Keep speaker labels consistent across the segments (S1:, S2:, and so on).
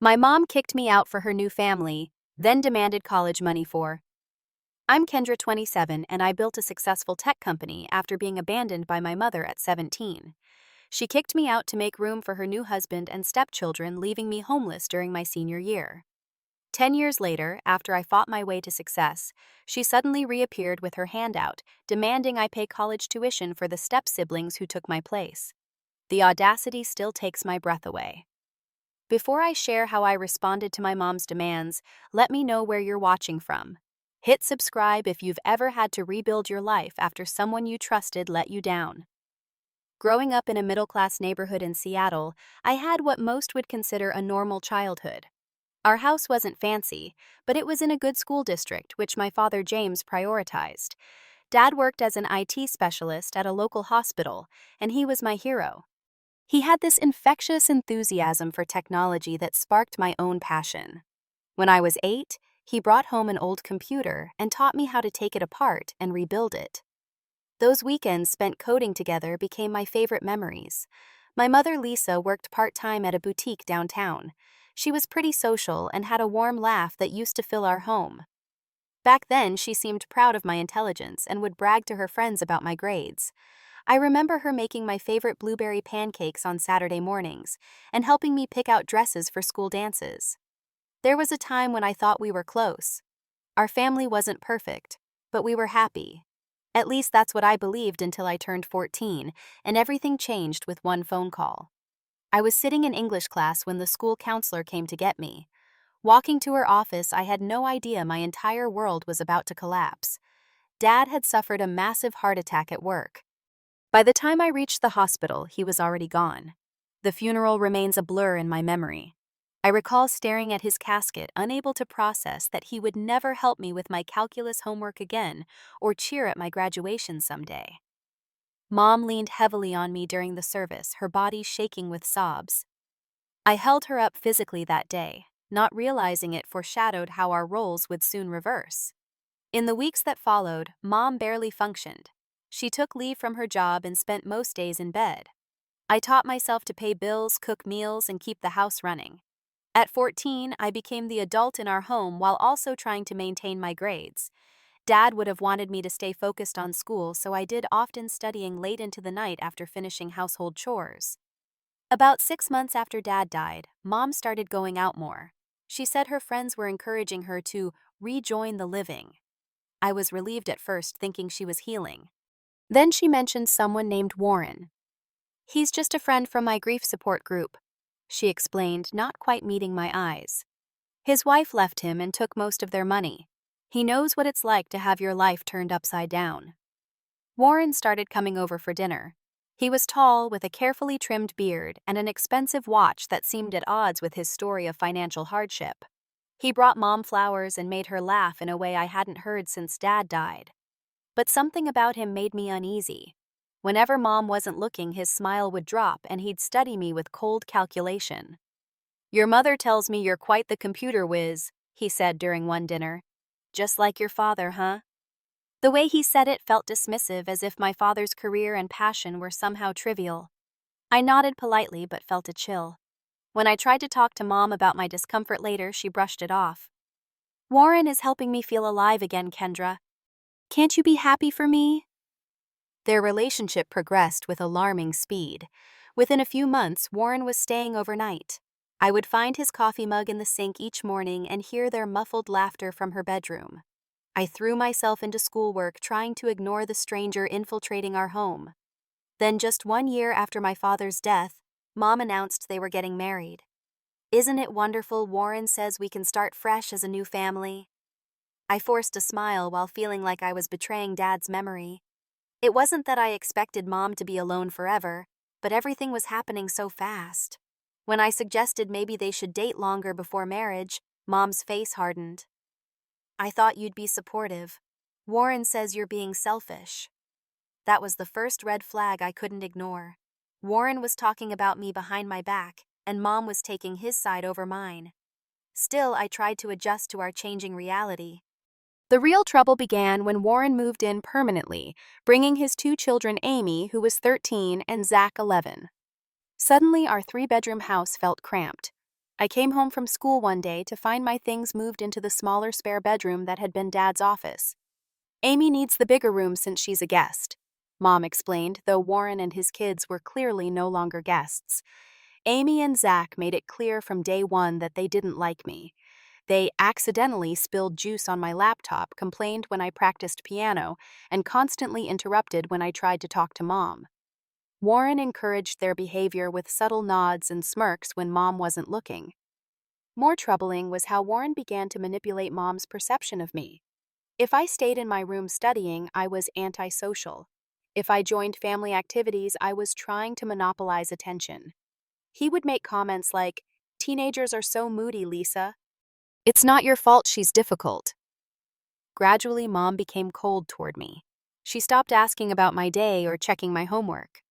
S1: My mom kicked me out for her new family, then demanded college money for. I'm Kendra, 27, and I built a successful tech company after being abandoned by my mother at 17. She kicked me out to make room for her new husband and stepchildren, leaving me homeless during my senior year. 10 years later, after I fought my way to success, she suddenly reappeared with her hand out, demanding I pay college tuition for the step-siblings who took my place. The audacity still takes my breath away. Before I share how I responded to my mom's demands, let me know where you're watching from. Hit subscribe if you've ever had to rebuild your life after someone you trusted let you down. Growing up in a middle-class neighborhood in Seattle, I had what most would consider a normal childhood. Our house wasn't fancy, but it was in a good school district, which my father James prioritized. Dad worked as an IT specialist at a local hospital, and he was my hero. He had this infectious enthusiasm for technology that sparked my own passion. When I was 8, he brought home an old computer and taught me how to take it apart and rebuild it. Those weekends spent coding together became my favorite memories. My mother, Lisa, worked part-time at a boutique downtown. She was pretty social and had a warm laugh that used to fill our home. Back then, she seemed proud of my intelligence and would brag to her friends about my grades. I remember her making my favorite blueberry pancakes on Saturday mornings and helping me pick out dresses for school dances. There was a time when I thought we were close. Our family wasn't perfect, but we were happy. At least that's what I believed until I turned 14, and everything changed with one phone call. I was sitting in English class when the school counselor came to get me. Walking to her office, I had no idea my entire world was about to collapse. Dad had suffered a massive heart attack at work. By the time I reached the hospital, he was already gone. The funeral remains a blur in my memory. I recall staring at his casket, unable to process that he would never help me with my calculus homework again or cheer at my graduation someday. Mom leaned heavily on me during the service, her body shaking with sobs. I held her up physically that day, not realizing it foreshadowed how our roles would soon reverse. In the weeks that followed, Mom barely functioned. She took leave from her job and spent most days in bed. I taught myself to pay bills, cook meals, and keep the house running. At 14, I became the adult in our home while also trying to maintain my grades. Dad would have wanted me to stay focused on school, so I did, often studying late into the night after finishing household chores. About 6 months after Dad died, Mom started going out more. She said her friends were encouraging her to rejoin the living. I was relieved at first, thinking she was healing. Then she mentioned someone named Warren. "He's just a friend from my grief support group," she explained, not quite meeting my eyes. "His wife left him and took most of their money. He knows what it's like to have your life turned upside down." Warren started coming over for dinner. He was tall, with a carefully trimmed beard and an expensive watch that seemed at odds with his story of financial hardship. He brought Mom flowers and made her laugh in a way I hadn't heard since Dad died. But something about him made me uneasy. Whenever Mom wasn't looking, his smile would drop and he'd study me with cold calculation. "Your mother tells me you're quite the computer whiz," he said during one dinner. "Just like your father, huh?" The way he said it felt dismissive, as if my father's career and passion were somehow trivial. I nodded politely but felt a chill. When I tried to talk to Mom about my discomfort later, she brushed it off. "Warren is helping me feel alive again, Kendra. Can't you be happy for me?" Their relationship progressed with alarming speed. Within a few months, Warren was staying overnight. I would find his coffee mug in the sink each morning and hear their muffled laughter from her bedroom. I threw myself into schoolwork, trying to ignore the stranger infiltrating our home. Then, just 1 year after my father's death, Mom announced they were getting married. "Isn't it wonderful? Warren says we can start fresh as a new family." I forced a smile while feeling like I was betraying Dad's memory. It wasn't that I expected Mom to be alone forever, but everything was happening so fast. When I suggested maybe they should date longer before marriage, Mom's face hardened. "I thought you'd be supportive. Warren says you're being selfish." That was the first red flag I couldn't ignore. Warren was talking about me behind my back, and Mom was taking his side over mine. Still, I tried to adjust to our changing reality. The real trouble began when Warren moved in permanently, bringing his 2 children, Amy, who was 13, and Zach, 11. Suddenly, our 3-bedroom house felt cramped. I came home from school one day to find my things moved into the smaller spare bedroom that had been Dad's office. Amy needs the bigger room since she's a guest, Mom explained, though Warren and his kids were clearly no longer guests. Amy and Zach made it clear from day one that they didn't like me. They accidentally spilled juice on my laptop, complained when I practiced piano, and constantly interrupted when I tried to talk to Mom. Warren encouraged their behavior with subtle nods and smirks when Mom wasn't looking. More troubling was how Warren began to manipulate Mom's perception of me. If I stayed in my room studying, I was antisocial. If I joined family activities, I was trying to monopolize attention. He would make comments like, "Teenagers are so moody, Lisa. It's not your fault she's difficult." Gradually, Mom became cold toward me. She stopped asking about my day or checking my homework.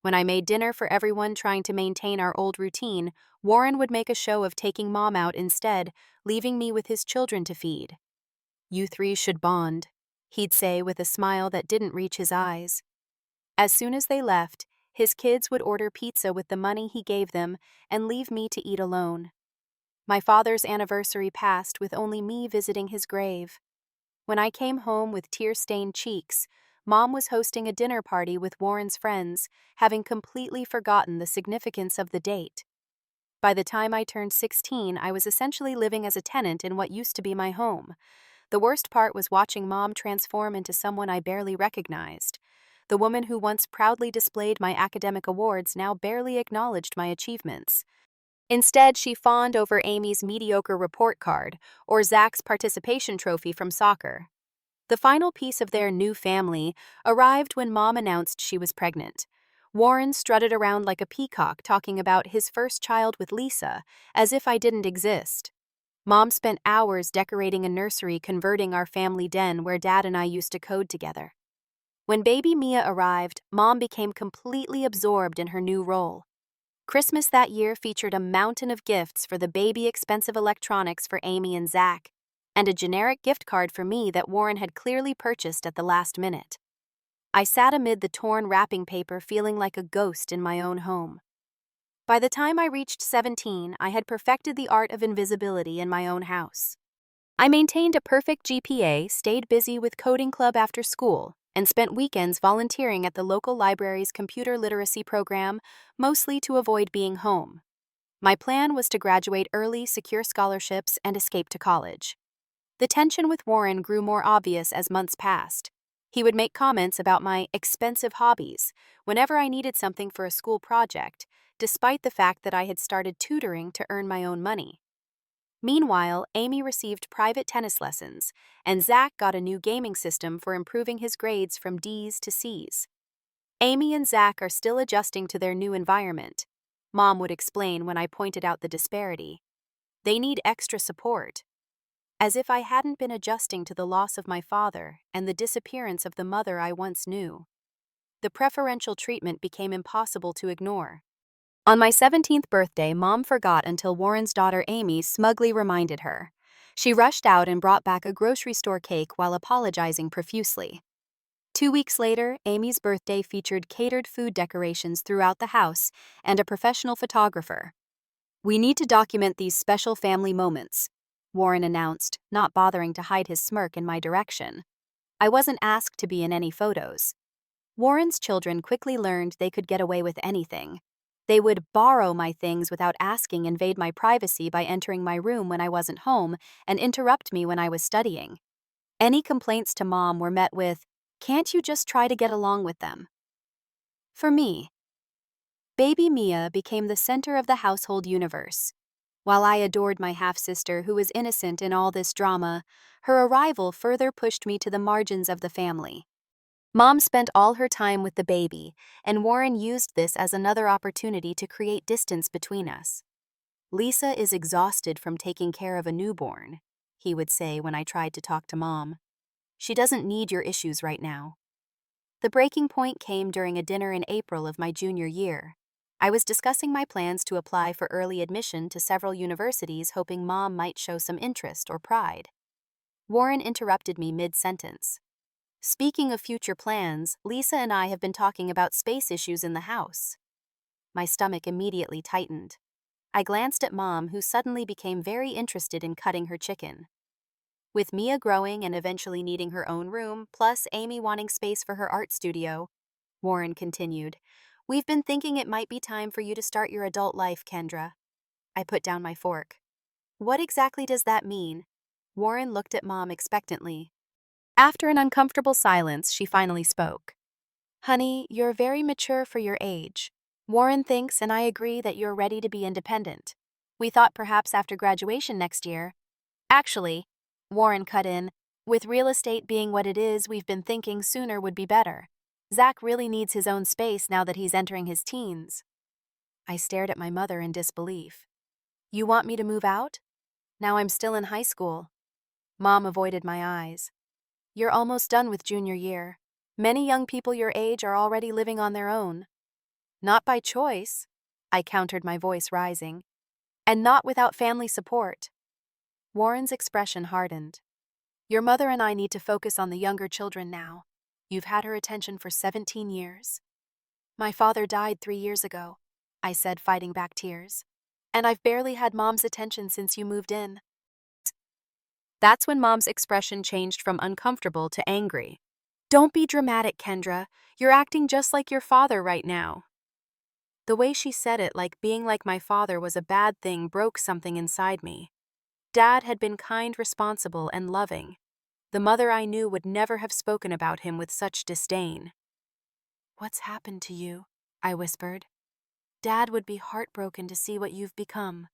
S1: When I made dinner for everyone trying to maintain our old routine, Warren would make a show of taking Mom out instead, leaving me with his children to feed. "You three should bond," he'd say with a smile that didn't reach his eyes. As soon as they left, his kids would order pizza with the money he gave them and leave me to eat alone. My father's anniversary passed with only me visiting his grave. When I came home with tear-stained cheeks, Mom was hosting a dinner party with Warren's friends, having completely forgotten the significance of the date. By the time I turned 16, I was essentially living as a tenant in what used to be my home. The worst part was watching Mom transform into someone I barely recognized. The woman who once proudly displayed my academic awards now barely acknowledged my achievements. Instead, she fawned over Amy's mediocre report card or Zach's participation trophy from soccer. The final piece of their new family arrived when Mom announced she was pregnant. Warren strutted around like a peacock talking about his first child with Lisa, as if I didn't exist. Mom spent hours decorating a nursery converting our family den where Dad and I used to code together. When baby Mia arrived, Mom became completely absorbed in her new role. Christmas that year featured a mountain of gifts for the baby, expensive electronics for Amy and Zach, and a generic gift card for me that Warren had clearly purchased at the last minute. I sat amid the torn wrapping paper feeling like a ghost in my own home. By the time I reached 17, I had perfected the art of invisibility in my own house. I maintained a perfect GPA, stayed busy with coding club after school, and spent weekends volunteering at the local library's computer literacy program, mostly to avoid being home. My plan was to graduate early, secure scholarships, and escape to college. The tension with Warren grew more obvious as months passed. He would make comments about my expensive hobbies whenever I needed something for a school project, despite the fact that I had started tutoring to earn my own money. Meanwhile, Amy received private tennis lessons, and Zach got a new gaming system for improving his grades from D's to C's. Amy and Zach are still adjusting to their new environment, Mom would explain when I pointed out the disparity. They need extra support. As if I hadn't been adjusting to the loss of my father and the disappearance of the mother I once knew. The preferential treatment became impossible to ignore. On my 17th birthday, Mom forgot until Warren's daughter Amy smugly reminded her. She rushed out and brought back a grocery store cake while apologizing profusely. 2 weeks later, Amy's birthday featured catered food decorations throughout the house and a professional photographer. "We need to document these special family moments," Warren announced, not bothering to hide his smirk in my direction. I wasn't asked to be in any photos. Warren's children quickly learned they could get away with anything. They would borrow my things without asking, invade my privacy by entering my room when I wasn't home, and interrupt me when I was studying. Any complaints to Mom were met with, "Can't you just try to get along with them?" For me, baby Mia became the center of the household universe. While I adored my half-sister who was innocent in all this drama, her arrival further pushed me to the margins of the family. Mom spent all her time with the baby, and Warren used this as another opportunity to create distance between us. "Lisa is exhausted from taking care of a newborn," he would say when I tried to talk to Mom. "She doesn't need your issues right now." The breaking point came during a dinner in April of my junior year. I was discussing my plans to apply for early admission to several universities, hoping Mom might show some interest or pride. Warren interrupted me mid-sentence. "Speaking of future plans, Lisa and I have been talking about space issues in the house." My stomach immediately tightened. I glanced at Mom, who suddenly became very interested in cutting her chicken. With Mia growing and eventually needing her own room, plus Amy wanting space for her art studio, Warren continued, we've been thinking it might be time for you to start your adult life, Kendra. I put down my fork. What exactly does that mean? Warren looked at Mom expectantly. After an uncomfortable silence, she finally spoke. Honey, you're very mature for your age. Warren thinks and I agree that you're ready to be independent. We thought perhaps after graduation next year. Actually, Warren cut in, with real estate being what it is, we've been thinking sooner would be better. Zach really needs his own space now that he's entering his teens. I stared at my mother in disbelief. You want me to move out? Now I'm still in high school. Mom avoided my eyes. You're almost done with junior year. Many young people your age are already living on their own. Not by choice, I countered, my voice rising. And not without family support. Warren's expression hardened. Your mother and I need to focus on the younger children now. You've had her attention for 17 years. My father died 3 years ago, I said, fighting back tears. And I've barely had Mom's attention since you moved in. That's when Mom's expression changed from uncomfortable to angry. Don't be dramatic, Kendra. You're acting just like your father right now. The way she said it, like being like my father was a bad thing, broke something inside me. Dad had been kind, responsible, and loving. The mother I knew would never have spoken about him with such disdain. What's happened to you? I whispered. Dad would be heartbroken to see what you've become.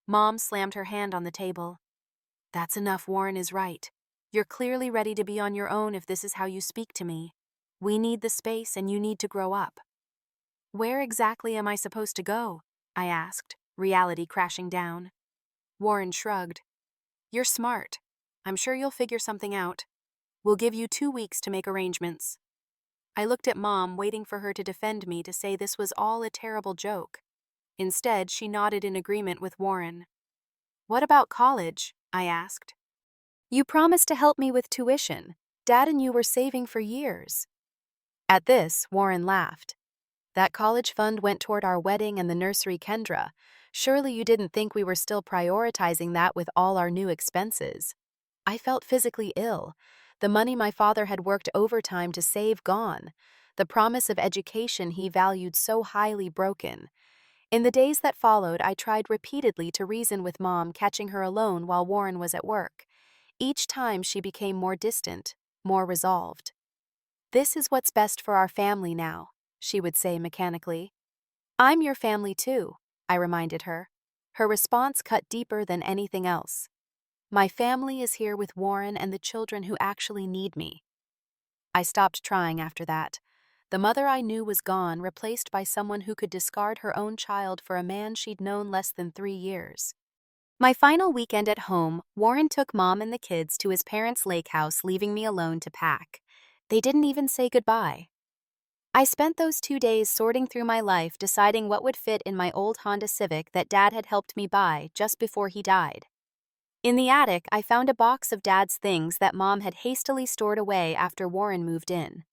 S1: Mom slammed her hand on the table. That's enough, Warren is right. You're clearly ready to be on your own if this is how you speak to me. We need the space and you need to grow up. Where exactly am I supposed to go? I asked, reality crashing down. Warren shrugged. You're smart. I'm sure you'll figure something out. We'll give you 2 weeks to make arrangements. I looked at Mom, waiting for her to defend me, to say this was all a terrible joke. Instead, she nodded in agreement with Warren. What about college? I asked. You promised to help me with tuition. Dad and you were saving for years. At this, Warren laughed. That college fund went toward our wedding and the nursery, Kendra. Surely you didn't think we were still prioritizing that with all our new expenses. I felt physically ill. The money my father had worked overtime to save gone. The promise of education he valued so highly broken. In the days that followed, I tried repeatedly to reason with Mom, catching her alone while Warren was at work. Each time she became more distant, more resolved. This is what's best for our family now, she would say mechanically. I'm your family too, I reminded her. Her response cut deeper than anything else. My family is here with Warren and the children who actually need me. I stopped trying after that. The mother I knew was gone, replaced by someone who could discard her own child for a man she'd known less than 3 years. My final weekend at home, Warren took Mom and the kids to his parents' lake house, leaving me alone to pack. They didn't even say goodbye. I spent those 2 days sorting through my life, deciding what would fit in my old Honda Civic that Dad had helped me buy just before he died. In the attic, I found a box of Dad's things that Mom had hastily stored away after Warren moved in.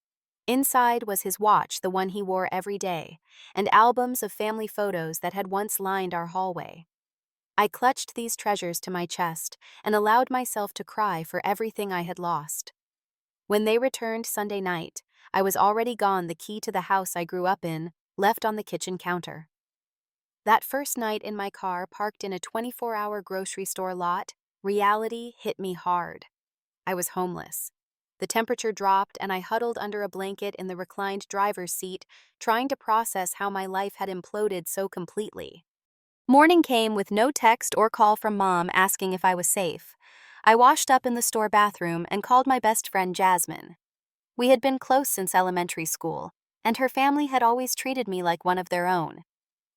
S1: Inside was his watch, the one he wore every day, and albums of family photos that had once lined our hallway. I clutched these treasures to my chest and allowed myself to cry for everything I had lost. When they returned Sunday night, I was already gone, the key to the house I grew up in, left on the kitchen counter. That first night in my car, parked in a 24-hour grocery store lot, reality hit me hard. I was homeless. The temperature dropped and I huddled under a blanket in the reclined driver's seat, trying to process how my life had imploded so completely. Morning came with no text or call from Mom asking if I was safe. I washed up in the store bathroom and called my best friend Jasmine. We had been close since elementary school, and her family had always treated me like one of their own.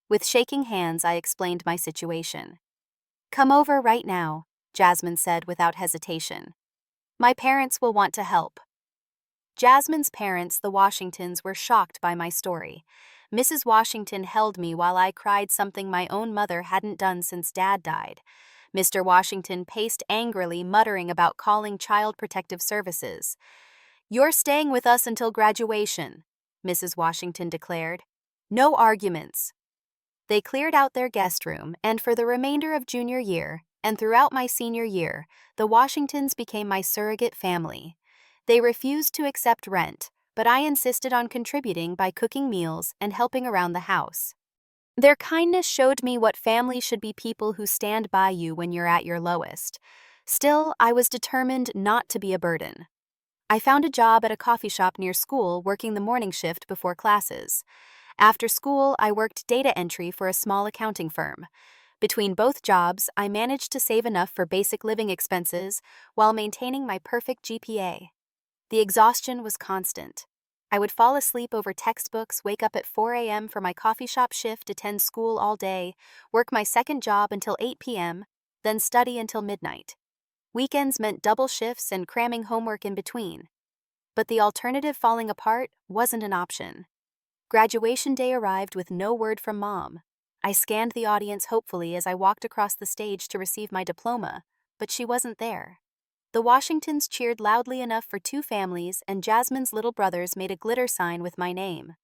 S1: With shaking hands, I explained my situation. Come over right now, Jasmine said without hesitation. My parents will want to help. Jasmine's parents, the Washingtons, were shocked by my story. Mrs. Washington held me while I cried, something my own mother hadn't done since Dad died. Mr. Washington paced angrily, muttering about calling Child Protective Services. You're staying with us until graduation, Mrs. Washington declared. No arguments. They cleared out their guest room, and for the remainder of junior year, and throughout my senior year, the Washingtons became my surrogate family. They refused to accept rent, but I insisted on contributing by cooking meals and helping around the house. Their kindness showed me what family should be: people who stand by you when you're at your lowest. Still, I was determined not to be a burden. I found a job at a coffee shop near school, working the morning shift before classes. After school, I worked data entry for a small accounting firm. Between both jobs, I managed to save enough for basic living expenses while maintaining my perfect GPA. The exhaustion was constant. I would fall asleep over textbooks, wake up at 4 a.m. for my coffee shop shift, attend school all day, work my second job until 8 p.m., then study until midnight. Weekends meant double shifts and cramming homework in between. But the alternative, falling apart, wasn't an option. Graduation day arrived with no word from Mom. I scanned the audience hopefully as I walked across the stage to receive my diploma, but she wasn't there. The Washingtons cheered loudly enough for two families, and Jasmine's little brothers made a glitter sign with my name.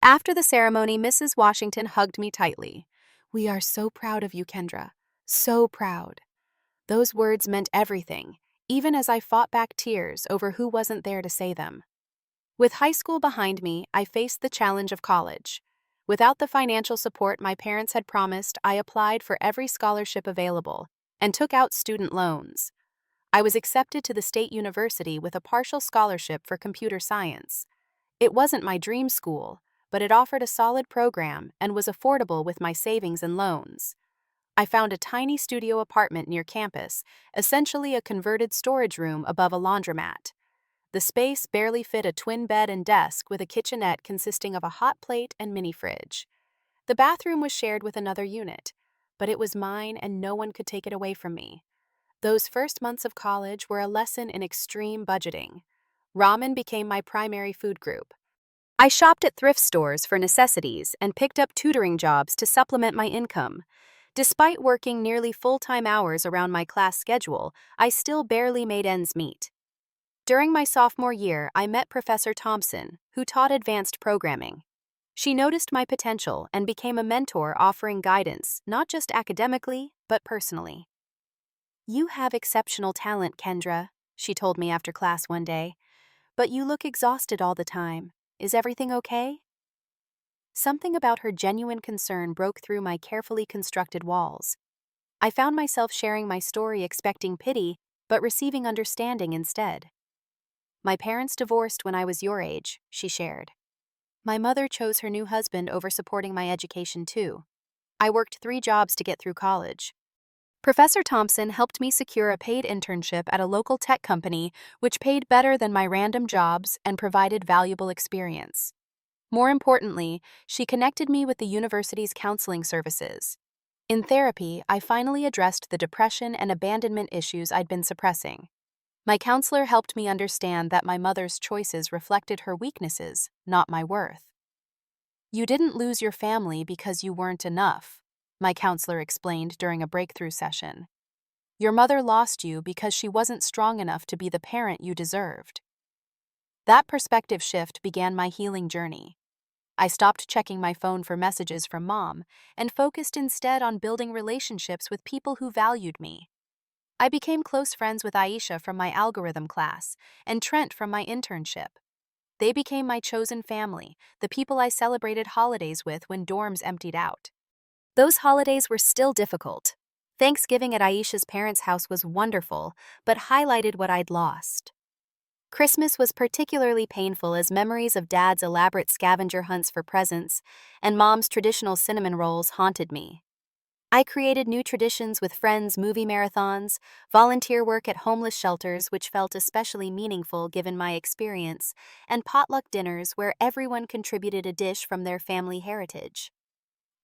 S1: After the ceremony, Mrs. Washington hugged me tightly. "We are so proud of you, Kendra. So proud." Those words meant everything, even as I fought back tears over who wasn't there to say them. With high school behind me, I faced the challenge of college. Without the financial support my parents had promised, I applied for every scholarship available and took out student loans. I was accepted to the state university with a partial scholarship for computer science. It wasn't my dream school, but it offered a solid program and was affordable with my savings and loans. I found a tiny studio apartment near campus, essentially a converted storage room above a laundromat. The space barely fit a twin bed and desk with a kitchenette consisting of a hot plate and mini fridge. The bathroom was shared with another unit, but it was mine and no one could take it away from me. Those first months of college were a lesson in extreme budgeting. Ramen became my primary food group. I shopped at thrift stores for necessities and picked up tutoring jobs to supplement my income. Despite working nearly full-time hours around my class schedule, I still barely made ends meet. During my sophomore year, I met Professor Thompson, who taught advanced programming. She noticed my potential and became a mentor, offering guidance, not just academically, but personally. "You have exceptional talent, Kendra," she told me after class one day, "but you look exhausted all the time. Is everything okay?" Something about her genuine concern broke through my carefully constructed walls. I found myself sharing my story, expecting pity, but receiving understanding instead. "My parents divorced when I was your age," she shared. "My mother chose her new husband over supporting my education too. I worked 3 jobs to get through college." Professor Thompson helped me secure a paid internship at a local tech company, which paid better than my random jobs and provided valuable experience. More importantly, she connected me with the university's counseling services. In therapy, I finally addressed the depression and abandonment issues I'd been suppressing. My counselor helped me understand that my mother's choices reflected her weaknesses, not my worth. "You didn't lose your family because you weren't enough," my counselor explained during a breakthrough session. "Your mother lost you because she wasn't strong enough to be the parent you deserved." That perspective shift began my healing journey. I stopped checking my phone for messages from Mom and focused instead on building relationships with people who valued me. I became close friends with Aisha from my algorithm class and Trent from my internship. They became my chosen family, the people I celebrated holidays with when dorms emptied out. Those holidays were still difficult. Thanksgiving at Aisha's parents' house was wonderful, but highlighted what I'd lost. Christmas was particularly painful as memories of Dad's elaborate scavenger hunts for presents and Mom's traditional cinnamon rolls haunted me. I created new traditions with friends, movie marathons, volunteer work at homeless shelters, which felt especially meaningful given my experience, and potluck dinners where everyone contributed a dish from their family heritage.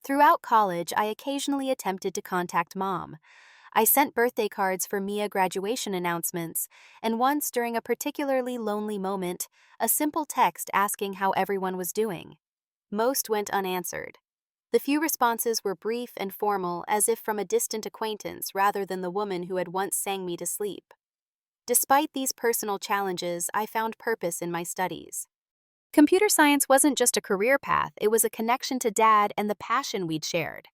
S1: Throughout college, I occasionally attempted to contact Mom. I sent birthday cards for Mia graduation announcements, and once during a particularly lonely moment, a simple text asking how everyone was doing. Most went unanswered. The few responses were brief and formal, as if from a distant acquaintance rather than the woman who had once sang me to sleep. Despite these personal challenges, I found purpose in my studies. Computer science wasn't just a career path, it was a connection to Dad and the passion we'd shared.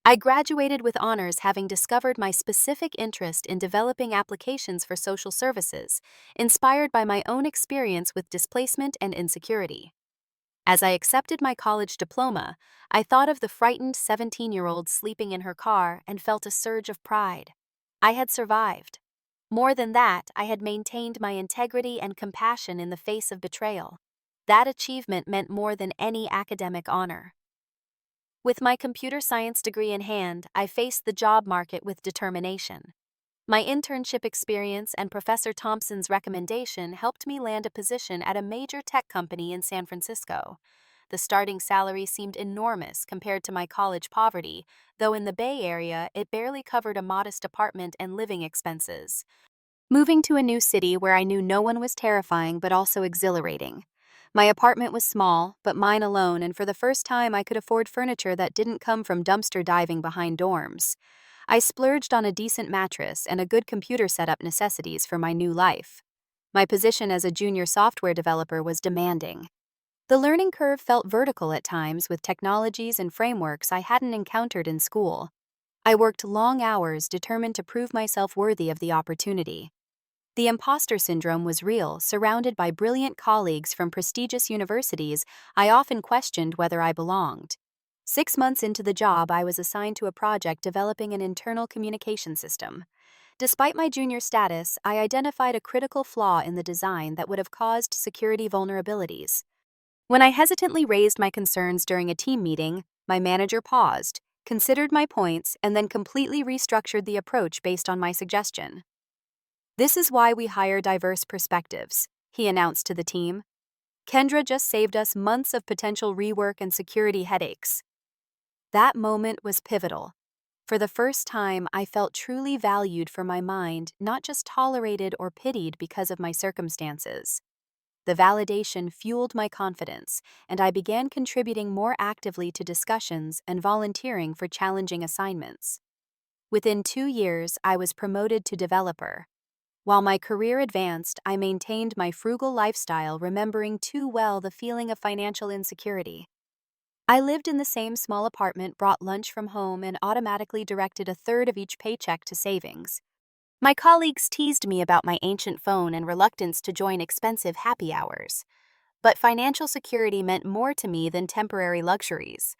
S1: I graduated with honors having discovered my specific interest in developing applications for social services, inspired by my own experience with displacement and insecurity. As I accepted my college diploma, I thought of the frightened 17-year-old sleeping in her car and felt a surge of pride. I had survived. More than that, I had maintained my integrity and compassion in the face of betrayal. That achievement meant more than any academic honor. With my computer science degree in hand, I faced the job market with determination. My internship experience and Professor Thompson's recommendation helped me land a position at a major tech company in San Francisco. The starting salary seemed enormous compared to my college poverty, though in the Bay Area it barely covered a modest apartment and living expenses. Moving to a new city where I knew no one was terrifying but also exhilarating. My apartment was small, but mine alone, and for the first time I could afford furniture that didn't come from dumpster diving behind dorms. I splurged on a decent mattress and a good computer setup necessities for my new life. My position as a junior software developer was demanding. The learning curve felt vertical at times with technologies and frameworks I hadn't encountered in school. I worked long hours determined to prove myself worthy of the opportunity. The imposter syndrome was real. Surrounded by brilliant colleagues from prestigious universities, I often questioned whether I belonged. 6 months into the job, I was assigned to a project developing an internal communication system. Despite my junior status, I identified a critical flaw in the design that would have caused security vulnerabilities. When I hesitantly raised my concerns during a team meeting, my manager paused, considered my points, and then completely restructured the approach based on my suggestion. "This is why we hire diverse perspectives," he announced to the team. "Kendra just saved us months of potential rework and security headaches." That moment was pivotal. For the first time, I felt truly valued for my mind, not just tolerated or pitied because of my circumstances. The validation fueled my confidence, and I began contributing more actively to discussions and volunteering for challenging assignments. Within 2 years, I was promoted to developer. While my career advanced, I maintained my frugal lifestyle, remembering too well the feeling of financial insecurity. I lived in the same small apartment, brought lunch from home, and automatically directed a third of each paycheck to savings. My colleagues teased me about my ancient phone and reluctance to join expensive happy hours. But financial security meant more to me than temporary luxuries.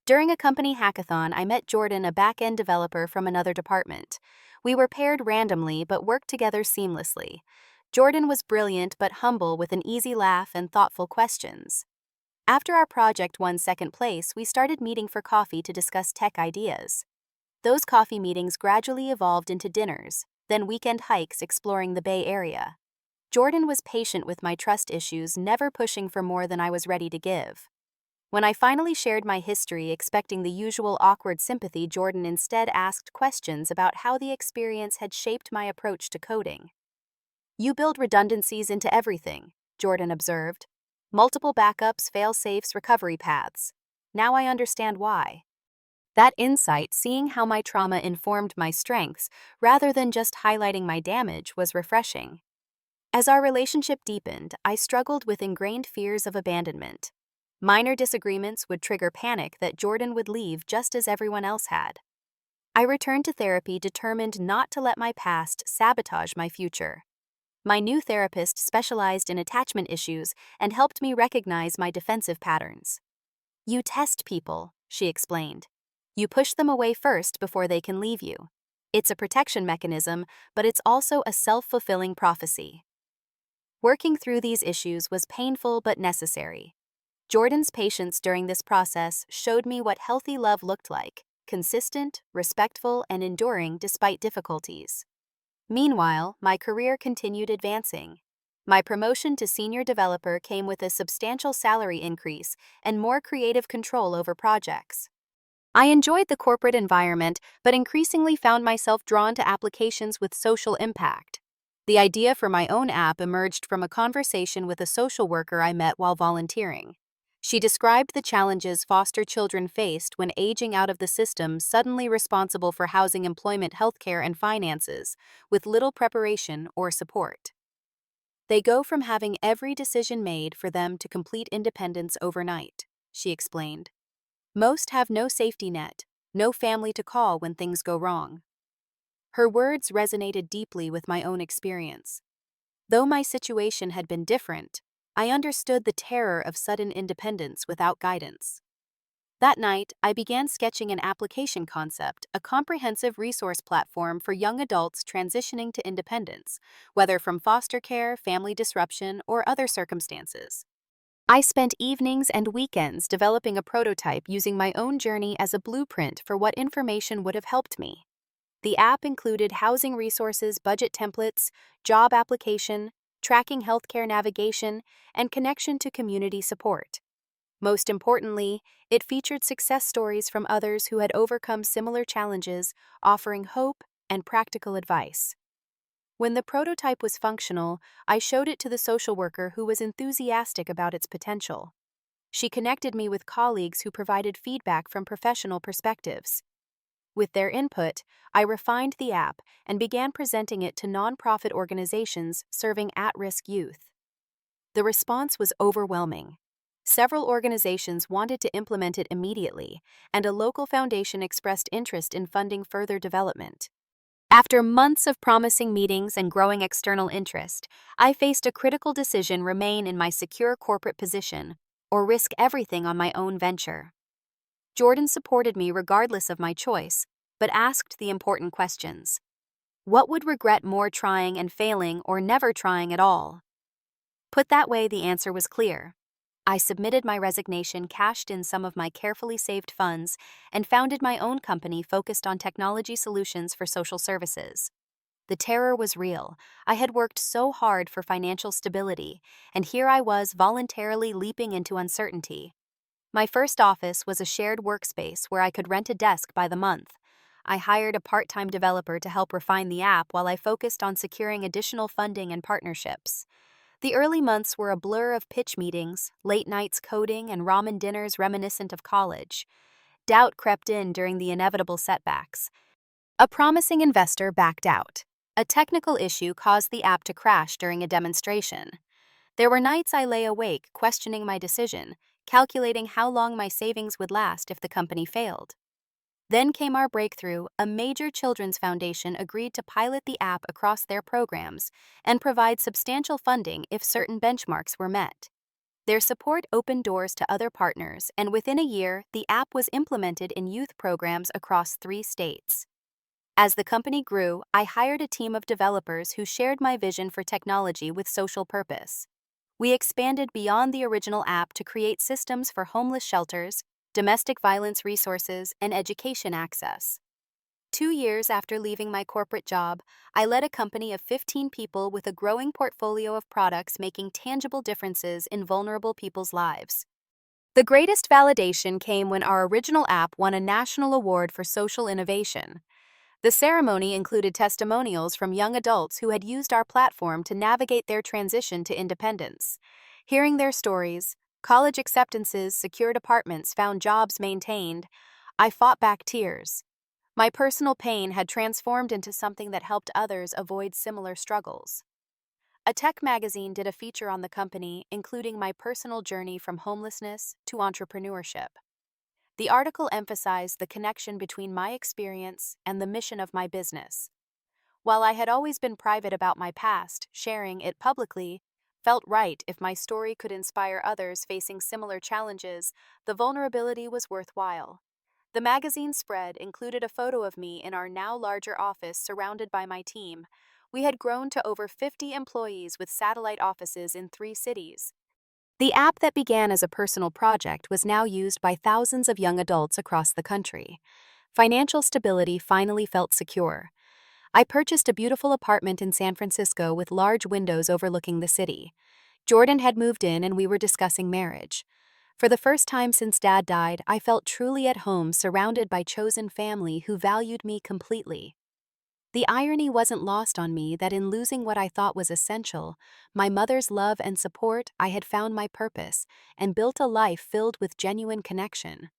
S1: During a company hackathon, I met Jordan, a back-end developer from another department. We were paired randomly but worked together seamlessly. Jordan was brilliant but humble, with an easy laugh and thoughtful questions. After our project won second place, we started meeting for coffee to discuss tech ideas. Those coffee meetings gradually evolved into dinners, then weekend hikes exploring the Bay Area. Jordan was patient with my trust issues, never pushing for more than I was ready to give. When I finally shared my history, expecting the usual awkward sympathy, Jordan instead asked questions about how the experience had shaped my approach to coding. "You build redundancies into everything," Jordan observed. "Multiple backups, fail-safes, recovery paths. Now I understand why." That insight, seeing how my trauma informed my strengths rather than just highlighting my damage, was refreshing. As our relationship deepened, I struggled with ingrained fears of abandonment. Minor disagreements would trigger panic that Jordan would leave just as everyone else had. I returned to therapy, determined not to let my past sabotage my future. My new therapist specialized in attachment issues and helped me recognize my defensive patterns. "You test people," she explained. "You push them away first before they can leave you. It's a protection mechanism, but it's also a self-fulfilling prophecy." Working through these issues was painful but necessary. Jordan's patience during this process showed me what healthy love looked like: consistent, respectful, and enduring despite difficulties. Meanwhile, my career continued advancing. My promotion to senior developer came with a substantial salary increase and more creative control over projects. I enjoyed the corporate environment, but increasingly found myself drawn to applications with social impact. The idea for my own app emerged from a conversation with a social worker I met while volunteering. She described the challenges foster children faced when aging out of the system, suddenly responsible for housing, employment, healthcare, and finances, with little preparation or support. They go from having every decision made for them to complete independence overnight, she explained. Most have no safety net, no family to call when things go wrong. Her words resonated deeply with my own experience. Though my situation had been different, I understood the terror of sudden independence without guidance. That night, I began sketching an application concept, a comprehensive resource platform for young adults transitioning to independence, whether from foster care, family disruption, or other circumstances. I spent evenings and weekends developing a prototype using my own journey as a blueprint for what information would have helped me. The app included housing resources, budget templates, job application, tracking healthcare navigation, and connection to community support. Most importantly, it featured success stories from others who had overcome similar challenges, offering hope and practical advice. When the prototype was functional, I showed it to the social worker who was enthusiastic about its potential. She connected me with colleagues who provided feedback from professional perspectives. With their input, I refined the app and began presenting it to nonprofit organizations serving at-risk youth. The response was overwhelming. Several organizations wanted to implement it immediately, and a local foundation expressed interest in funding further development. After months of promising meetings and growing external interest, I faced a critical decision: remain in my secure corporate position or risk everything on my own venture. Jordan supported me regardless of my choice, but asked the important questions. What would regret more, trying and failing or never trying at all? Put that way, the answer was clear. I submitted my resignation, cashed in some of my carefully saved funds, and founded my own company focused on technology solutions for social services. The terror was real. I had worked so hard for financial stability, and here I was voluntarily leaping into uncertainty. My first office was a shared workspace where I could rent a desk by the month. I hired a part-time developer to help refine the app while I focused on securing additional funding and partnerships. The early months were a blur of pitch meetings, late nights coding, and ramen dinners reminiscent of college. Doubt crept in during the inevitable setbacks. A promising investor backed out. A technical issue caused the app to crash during a demonstration. There were nights I lay awake questioning my decision, calculating how long my savings would last if the company failed. Then came our breakthrough. A major children's foundation agreed to pilot the app across their programs and provide substantial funding if certain benchmarks were met. Their support opened doors to other partners, and within a year, the app was implemented in youth programs across 3 states. As the company grew, I hired a team of developers who shared my vision for technology with social purpose. We expanded beyond the original app to create systems for homeless shelters, domestic violence resources, and education access. 2 years after leaving my corporate job, I led a company of 15 people with a growing portfolio of products making tangible differences in vulnerable people's lives. The greatest validation came when our original app won a national award for social innovation. The ceremony included testimonials from young adults who had used our platform to navigate their transition to independence. Hearing their stories, college acceptances, secured apartments, found jobs maintained, I fought back tears. My personal pain had transformed into something that helped others avoid similar struggles. A tech magazine did a feature on the company, including my personal journey from homelessness to entrepreneurship. The article emphasized the connection between my experience and the mission of my business. While I had always been private about my past, sharing it publicly felt right. If my story could inspire others facing similar challenges, the vulnerability was worthwhile. The magazine spread included a photo of me in our now larger office surrounded by my team. We had grown to over 50 employees with satellite offices in 3 cities. The app that began as a personal project was now used by thousands of young adults across the country. Financial stability finally felt secure. I purchased a beautiful apartment in San Francisco with large windows overlooking the city. Jordan had moved in and we were discussing marriage. For the first time since Dad died, I felt truly at home, surrounded by chosen family who valued me completely. The irony wasn't lost on me that in losing what I thought was essential, my mother's love and support, I had found my purpose and built a life filled with genuine connection.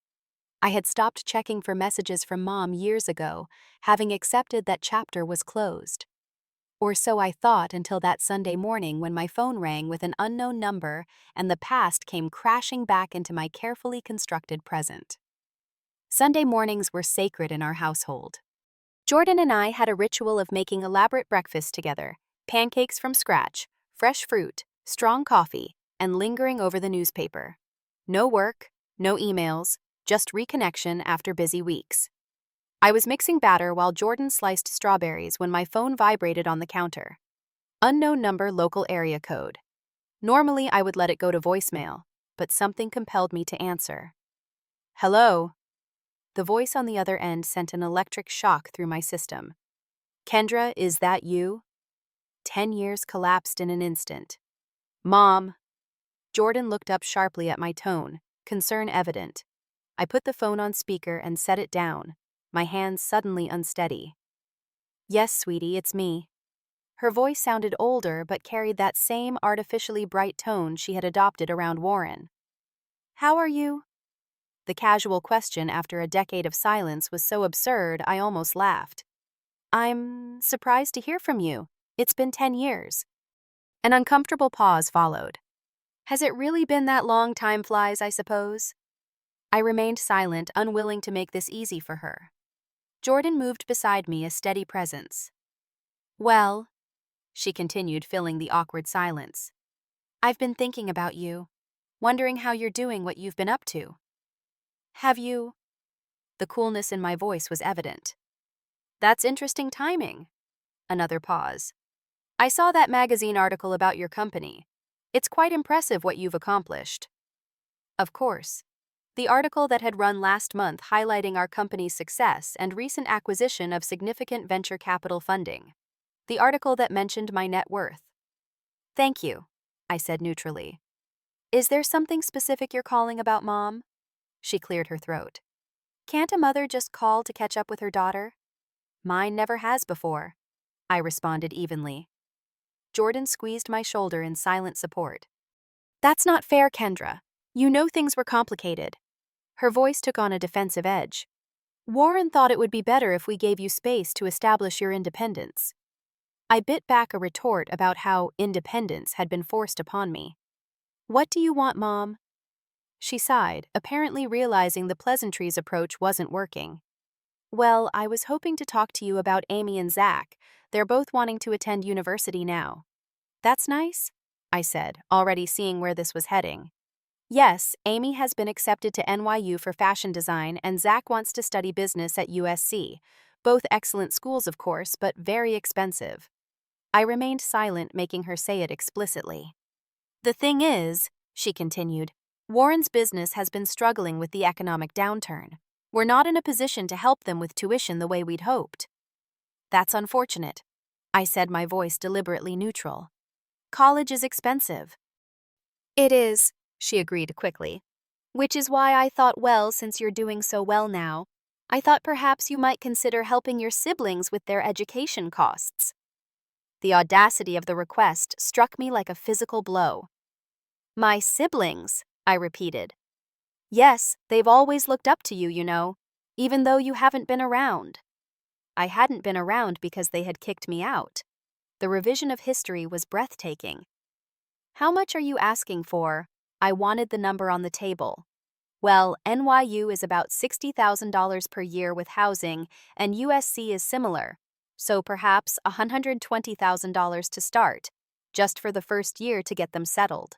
S1: I had stopped checking for messages from Mom years ago, having accepted that chapter was closed. Or so I thought until that Sunday morning when my phone rang with an unknown number and the past came crashing back into my carefully constructed present. Sunday mornings were sacred in our household. Jordan and I had a ritual of making elaborate breakfasts together, pancakes from scratch, fresh fruit, strong coffee, and lingering over the newspaper. No work, no emails, just reconnection after busy weeks. I was mixing batter while Jordan sliced strawberries when my phone vibrated on the counter. Unknown number, local area code. Normally, I would let it go to voicemail, but something compelled me to answer. Hello. The voice on the other end sent an electric shock through my system. Kendra, is that you? 10 years collapsed in an instant. Mom. Jordan looked up sharply at my tone, concern evident. I put the phone on speaker and set it down, my hands suddenly unsteady. Yes, sweetie, it's me. Her voice sounded older but carried that same artificially bright tone she had adopted around Warren. How are you? The casual question after a decade of silence was so absurd I almost laughed. I'm surprised to hear from you. It's been 10 years. An uncomfortable pause followed. Has it really been that long? Time flies, I suppose. I remained silent, unwilling to make this easy for her. Jordan moved beside me, a steady presence. Well, she continued, filling the awkward silence. I've been thinking about you, wondering how you're doing, what you've been up to. Have you? The coolness in my voice was evident. That's interesting timing. Another pause. I saw that magazine article about your company. It's quite impressive what you've accomplished. Of course. The article that had run last month highlighting our company's success and recent acquisition of significant venture capital funding. The article that mentioned my net worth. Thank you, I said neutrally. Is there something specific you're calling about, Mom? She cleared her throat. Can't a mother just call to catch up with her daughter? Mine never has before, I responded evenly. Jordan squeezed my shoulder in silent support. That's not fair, Kendra. You know things were complicated. Her voice took on a defensive edge. Warren thought it would be better if we gave you space to establish your independence. I bit back a retort about how independence had been forced upon me. What do you want, Mom? She sighed, apparently realizing the pleasantries approach wasn't working. Well, I was hoping to talk to you about Amy and Zach. They're both wanting to attend university now. That's nice, I said, already seeing where this was heading. Yes, Amy has been accepted to NYU for fashion design and Zach wants to study business at USC. Both excellent schools, of course, but very expensive. I remained silent, making her say it explicitly. The thing is, she continued, Warren's business has been struggling with the economic downturn. We're not in a position to help them with tuition the way we'd hoped. That's unfortunate, I said, my voice deliberately neutral. College is expensive. It is, she agreed quickly. Which is why I thought, well, since you're doing so well now, I thought perhaps you might consider helping your siblings with their education costs. The audacity of the request struck me like a physical blow. My siblings, I repeated. Yes, they've always looked up to you, you know, even though you haven't been around. I hadn't been around because they had kicked me out. The revision of history was breathtaking. How much are you asking for? I wanted the number on the table. Well, NYU is about $60,000 per year with housing, and USC is similar, so perhaps $120,000 to start, just for the first year to get them settled.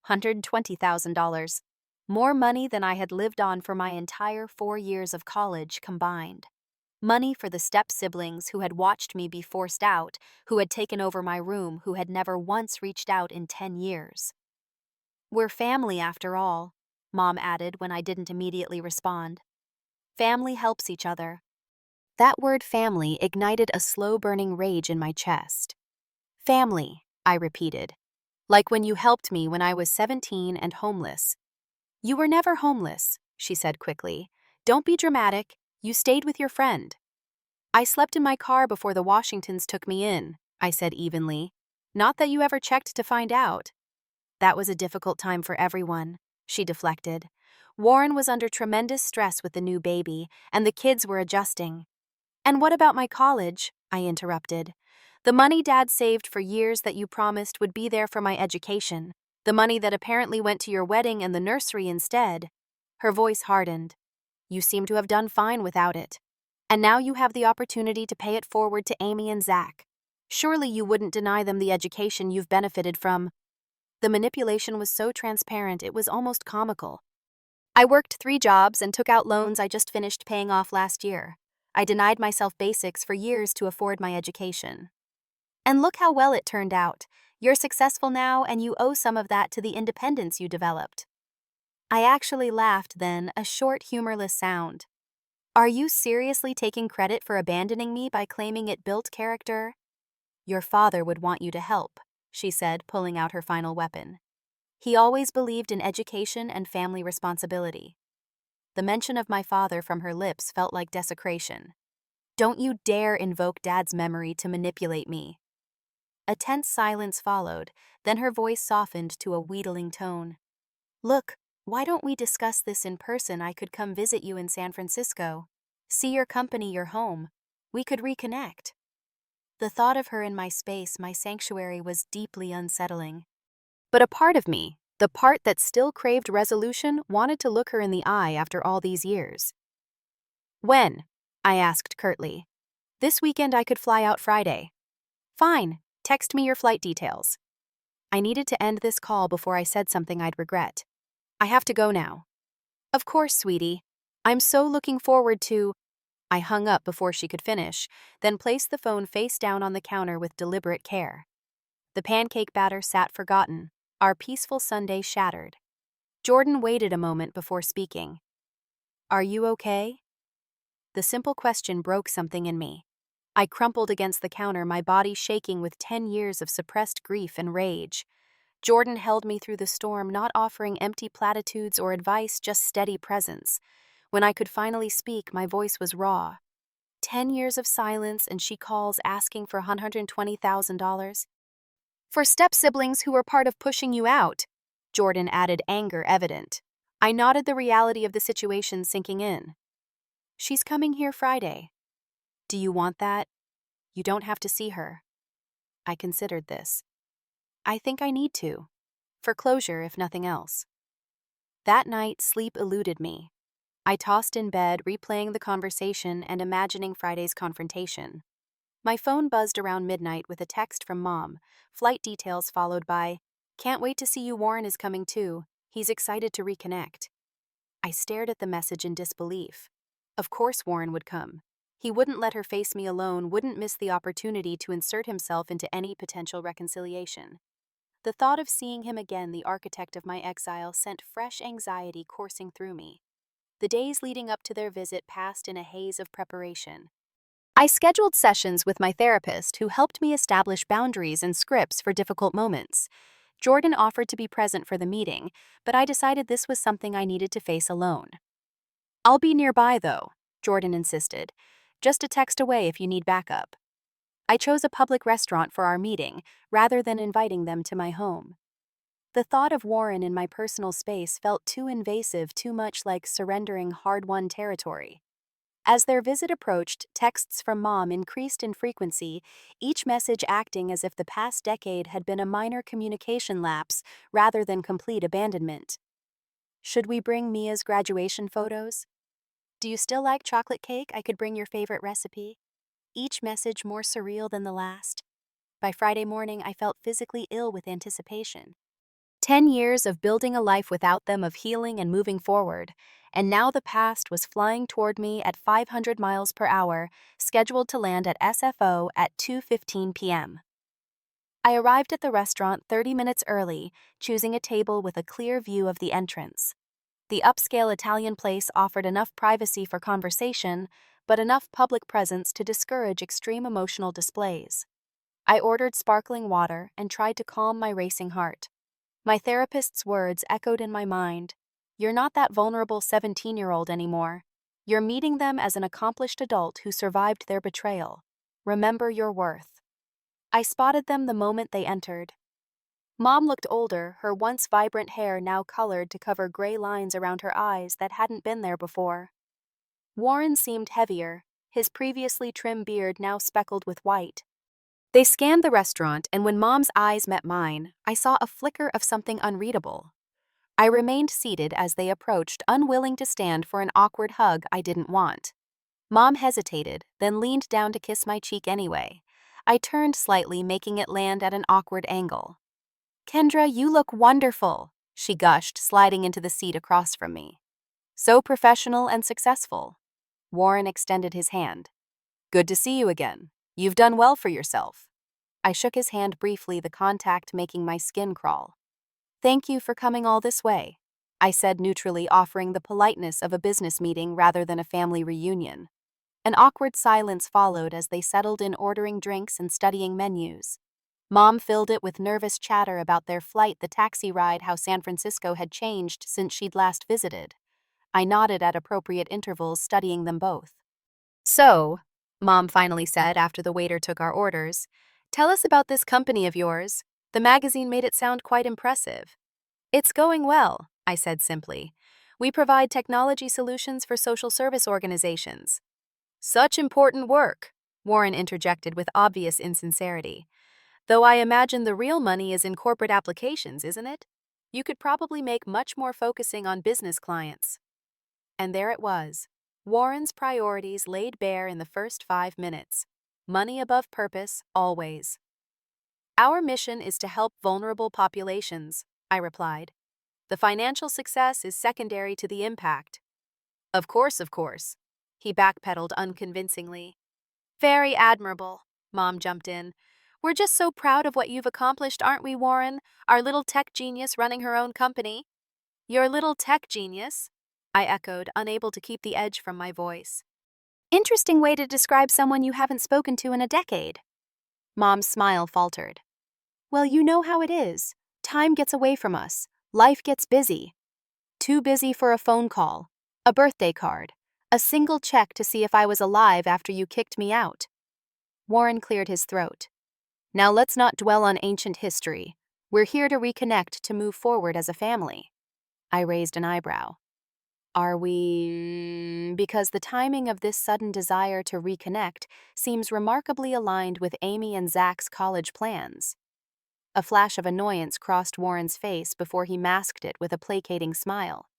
S1: $120,000. More money than I had lived on for my entire 4 years of college combined. Money for the step-siblings who had watched me be forced out, who had taken over my room, who had never once reached out in 10 years. We're family after all, Mom added when I didn't immediately respond. Family helps each other. That word family ignited a slow-burning rage in my chest. Family, I repeated. Like when you helped me when I was 17 and homeless. You were never homeless, she said quickly. Don't be dramatic. You stayed with your friend. I slept in my car before the Washingtons took me in, I said evenly. Not that you ever checked to find out. That was a difficult time for everyone, she deflected. Warren was under tremendous stress with the new baby, and the kids were adjusting. And what about my college? I interrupted. The money Dad saved for years that you promised would be there for my education. The money that apparently went to your wedding and the nursery instead. Her voice hardened. You seem to have done fine without it. And now you have the opportunity to pay it forward to Amy and Zach. Surely you wouldn't deny them the education you've benefited from. The manipulation was so transparent it was almost comical. I worked 3 jobs and took out loans I just finished paying off last year. I denied myself basics for years to afford my education. And look how well it turned out. You're successful now and you owe some of that to the independence you developed. I actually laughed then, a short, humorless sound. Are you seriously taking credit for abandoning me by claiming it built character? Your father would want you to help, she said, pulling out her final weapon. He always believed in education and family responsibility. The mention of my father from her lips felt like desecration. Don't you dare invoke Dad's memory to manipulate me. A tense silence followed, then her voice softened to a wheedling tone. Look, why don't we discuss this in person? I could come visit you in San Francisco. See your company, your home. We could reconnect. The thought of her in my space, my sanctuary, was deeply unsettling. But a part of me, the part that still craved resolution, wanted to look her in the eye after all these years. When? I asked curtly. This weekend. I could fly out Friday. Fine, text me your flight details. I needed to end this call before I said something I'd regret. I have to go now. Of course, sweetie. I'm so looking forward to... I hung up before she could finish, then placed the phone face down on the counter with deliberate care. The pancake batter sat forgotten, our peaceful Sunday shattered. Jordan waited a moment before speaking. Are you okay? The simple question broke something in me. I crumpled against the counter, my body shaking with 10 years of suppressed grief and rage. Jordan held me through the storm, not offering empty platitudes or advice, just steady presence. When I could finally speak, my voice was raw. 10 years of silence, and she calls asking for $120,000? For step-siblings who were part of pushing you out, Jordan added, anger evident. I nodded, the reality of the situation sinking in. She's coming here Friday. Do you want that? You don't have to see her. I considered this. I think I need to. For closure, if nothing else. That night, sleep eluded me. I tossed in bed, replaying the conversation and imagining Friday's confrontation. My phone buzzed around midnight with a text from Mom, flight details followed by, "Can't wait to see you, Warren is coming too. He's excited to reconnect." I stared at the message in disbelief. Of course Warren would come. He wouldn't let her face me alone, wouldn't miss the opportunity to insert himself into any potential reconciliation. The thought of seeing him again, the architect of my exile, sent fresh anxiety coursing through me. The days leading up to their visit passed in a haze of preparation. I scheduled sessions with my therapist, who helped me establish boundaries and scripts for difficult moments. Jordan offered to be present for the meeting, but I decided this was something I needed to face alone. I'll be nearby, though, Jordan insisted. Just a text away if you need backup. I chose a public restaurant for our meeting, rather than inviting them to my home. The thought of Warren in my personal space felt too invasive, too much like surrendering hard-won territory. As their visit approached, texts from Mom increased in frequency, each message acting as if the past decade had been a minor communication lapse rather than complete abandonment. Should we bring Mia's graduation photos? Do you still like chocolate cake? I could bring your favorite recipe. Each message more surreal than the last. By Friday morning, I felt physically ill with anticipation. 10 years of building a life without them, of healing and moving forward, and now the past was flying toward me at 500 miles per hour, scheduled to land at SFO at 2:15 p.m. I arrived at the restaurant 30 minutes early, choosing a table with a clear view of the entrance. The upscale Italian place offered enough privacy for conversation, but enough public presence to discourage extreme emotional displays. I ordered sparkling water and tried to calm my racing heart. My therapist's words echoed in my mind. You're not that vulnerable 17-year-old anymore. You're meeting them as an accomplished adult who survived their betrayal. Remember your worth. I spotted them the moment they entered. Mom looked older, her once vibrant hair now colored to cover gray lines around her eyes that hadn't been there before. Warren seemed heavier, his previously trim beard now speckled with white. They scanned the restaurant, and when Mom's eyes met mine, I saw a flicker of something unreadable. I remained seated as they approached, unwilling to stand for an awkward hug I didn't want. Mom hesitated, then leaned down to kiss my cheek anyway. I turned slightly, making it land at an awkward angle. "Kendra, you look wonderful," she gushed, sliding into the seat across from me. "So professional and successful." Warren extended his hand. "Good to see you again. You've done well for yourself." I shook his hand briefly, the contact making my skin crawl. "Thank you for coming all this way," I said neutrally, offering the politeness of a business meeting rather than a family reunion. An awkward silence followed as they settled in, ordering drinks and studying menus. Mom filled it with nervous chatter about their flight, the taxi ride, how San Francisco had changed since she'd last visited. I nodded at appropriate intervals, studying them both. "So," Mom finally said after the waiter took our orders, "tell us about this company of yours. The magazine made it sound quite impressive." "It's going well," I said simply. "We provide technology solutions for social service organizations." "Such important work," Warren interjected with obvious insincerity. "Though I imagine the real money is in corporate applications, isn't it? You could probably make much more focusing on business clients." And there it was. Warren's priorities laid bare in the first 5 minutes. Money above purpose, always. "Our mission is to help vulnerable populations," I replied. "The financial success is secondary to the impact." Of course, he backpedaled unconvincingly. "Very admirable," Mom jumped in. "We're just so proud of what you've accomplished, aren't we, Warren? Our little tech genius running her own company." "Your little tech genius?" I echoed, unable to keep the edge from my voice. "Interesting way to describe someone you haven't spoken to in a decade." Mom's smile faltered. "Well, you know how it is. Time gets away from us. Life gets busy. Too busy for a phone call, a birthday card, a single check to see if I was alive after you kicked me out." Warren cleared his throat. "Now let's not dwell on ancient history. We're here to reconnect, to move forward as a family." I raised an eyebrow. "Are we?" Because the timing of this sudden desire to reconnect seems remarkably aligned with Amy and Zach's college plans. A flash of annoyance crossed Warren's face before he masked it with a placating smile.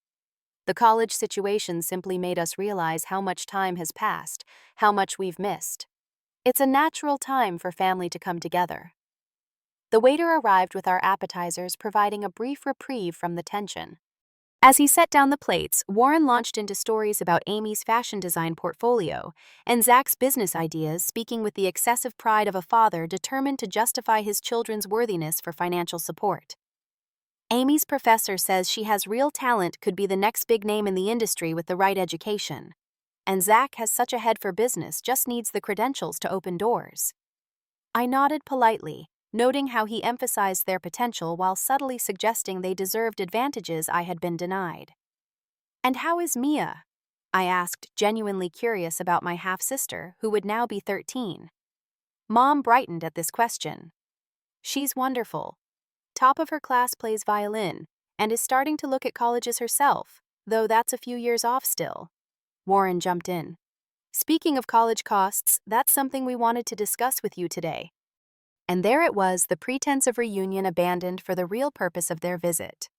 S1: "The college situation simply made us realize how much time has passed, how much we've missed. It's a natural time for family to come together." The waiter arrived with our appetizers, providing a brief reprieve from the tension. As he set down the plates, Warren launched into stories about Amy's fashion design portfolio and Zach's business ideas, speaking with the excessive pride of a father determined to justify his children's worthiness for financial support. "Amy's professor says she has real talent, could be the next big name in the industry with the right education. And Zach has such a head for business, just needs the credentials to open doors." I nodded politely, noting how he emphasized their potential while subtly suggesting they deserved advantages I had been denied. "And how is Mia?" I asked, genuinely curious about my half-sister, who would now be 13. Mom brightened at this question. "She's wonderful. Top of her class, plays violin, and is starting to look at colleges herself, though that's a few years off still." Warren jumped in. "Speaking of college costs, that's something we wanted to discuss with you today." And there it was, the pretense of reunion abandoned for the real purpose of their visit.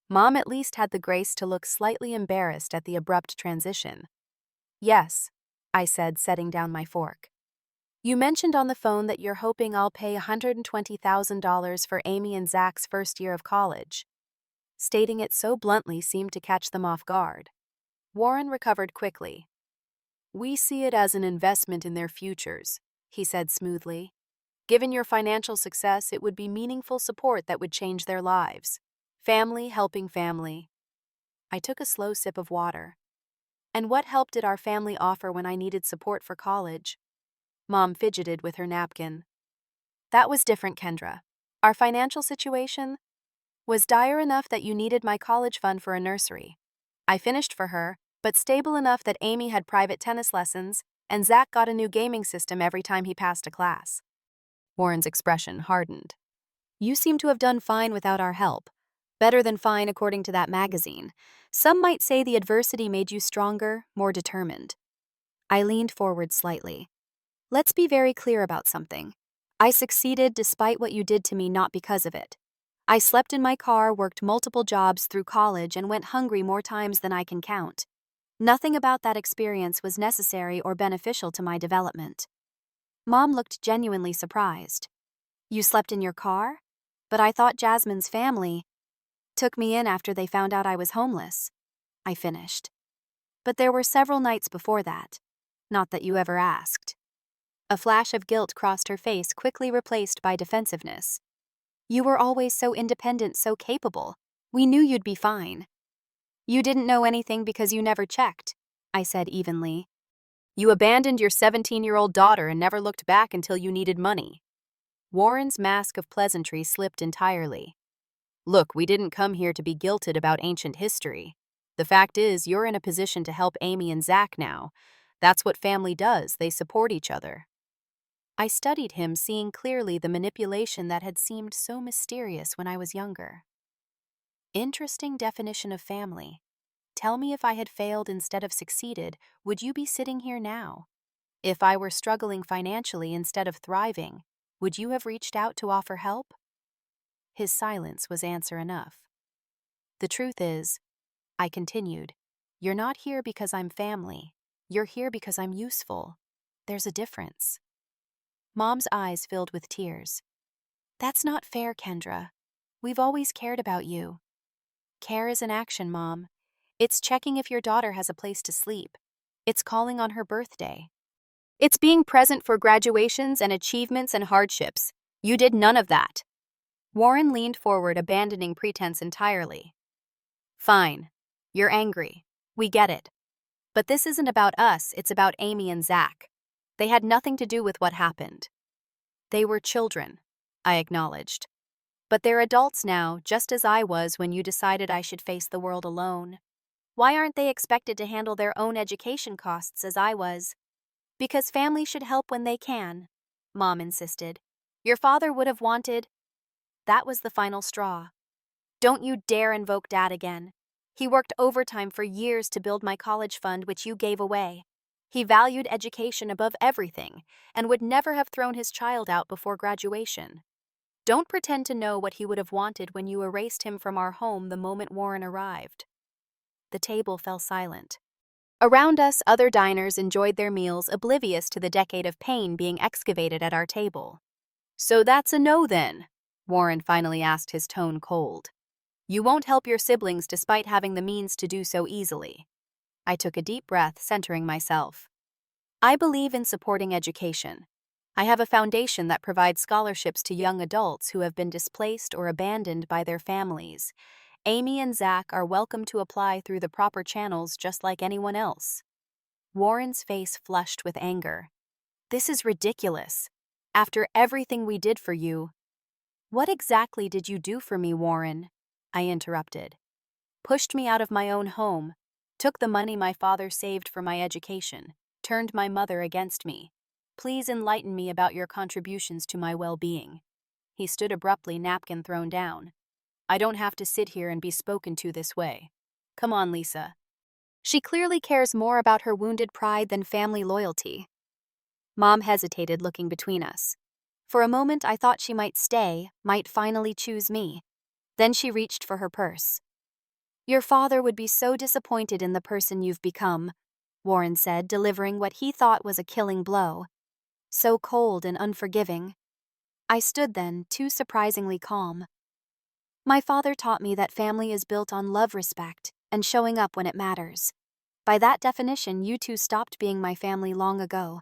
S1: Mom at least had the grace to look slightly embarrassed at the abrupt transition. "Yes," I said, setting down my fork. "You mentioned on the phone that you're hoping I'll pay $120,000 for Amy and Zach's first year of college." Stating it so bluntly seemed to catch them off guard. Warren recovered quickly. "We see it as an investment in their futures," he said smoothly. "Given your financial success, it would be meaningful support that would change their lives. Family helping family." I took a slow sip of water. "And what help did our family offer when I needed support for college?" Mom fidgeted with her napkin. "That was different, Kendra. Our financial situation was dire enough that you needed my college fund for a nursery. I finished for her, but stable enough that Amy had private tennis lessons, and Zach got a new gaming system every time he passed a class." Warren's expression hardened. "You seem to have done fine without our help. Better than fine, according to that magazine. Some might say the adversity made you stronger, more determined." I leaned forward slightly. Let's be very clear about something. I succeeded despite what you did to me, not because of it. I slept in my car, worked multiple jobs through college, and went hungry more times than I can count. Nothing about that experience was necessary or beneficial to my development. Mom looked genuinely surprised. You slept in your car? But I thought Jasmine's family took me in after they found out I was homeless. I finished. But there were several nights before that. Not that you ever asked. A flash of guilt crossed her face, quickly replaced by defensiveness. You were always so independent, so capable. We knew you'd be fine. You didn't know anything because you never checked, I said evenly. You abandoned your 17-year-old daughter and never looked back until you needed money. Warren's mask of pleasantry slipped entirely. Look, we didn't come here to be guilted about ancient history. The fact is, you're in a position to help Amy and Zach now. That's what family does, they support each other. I studied him, seeing clearly the manipulation that had seemed so mysterious when I was younger. Interesting definition of family. Tell me, if I had failed instead of succeeded, would you be sitting here now? If I were struggling financially instead of thriving, would you have reached out to offer help? His silence was answer enough. The truth is, I continued, you're not here because I'm family. You're here because I'm useful. There's a difference. Mom's eyes filled with tears. That's not fair, Kendra. We've always cared about you. Care is an action, Mom. It's checking if your daughter has a place to sleep. It's calling on her birthday. It's being present for graduations and achievements and hardships. You did none of that. Warren leaned forward, abandoning pretense entirely. Fine. You're angry. We get it. But this isn't about us, it's about Amy and Zach. They had nothing to do with what happened. They were children, I acknowledged. But they're adults now, just as I was when you decided I should face the world alone. Why aren't they expected to handle their own education costs as I was? Because family should help when they can, Mom insisted. Your father would have wanted. That was the final straw. Don't you dare invoke Dad again. He worked overtime for years to build my college fund, which you gave away. He valued education above everything and would never have thrown his child out before graduation. Don't pretend to know what he would have wanted when you erased him from our home the moment Warren arrived. The table fell silent. Around us, other diners enjoyed their meals, oblivious to the decade of pain being excavated at our table. So that's a no then, Warren finally asked, his tone cold. You won't help your siblings despite having the means to do so easily. I took a deep breath, centering myself. I believe in supporting education. I have a foundation that provides scholarships to young adults who have been displaced or abandoned by their families. Amy and Zach are welcome to apply through the proper channels just like anyone else. Warren's face flushed with anger. This is ridiculous. After everything we did for you. What exactly did you do for me, Warren? I interrupted. Pushed me out of my own home, took the money my father saved for my education, turned my mother against me. Please enlighten me about your contributions to my well-being. He stood abruptly, napkin thrown down. I don't have to sit here and be spoken to this way. Come on, Lisa. She clearly cares more about her wounded pride than family loyalty. Mom hesitated, looking between us. For a moment I thought she might stay, might finally choose me. Then she reached for her purse. Your father would be so disappointed in the person you've become, Warren said, delivering what he thought was a killing blow. So cold and unforgiving. I stood then, too surprisingly calm. My father taught me that family is built on love, respect, and showing up when it matters. By that definition, you two stopped being my family long ago.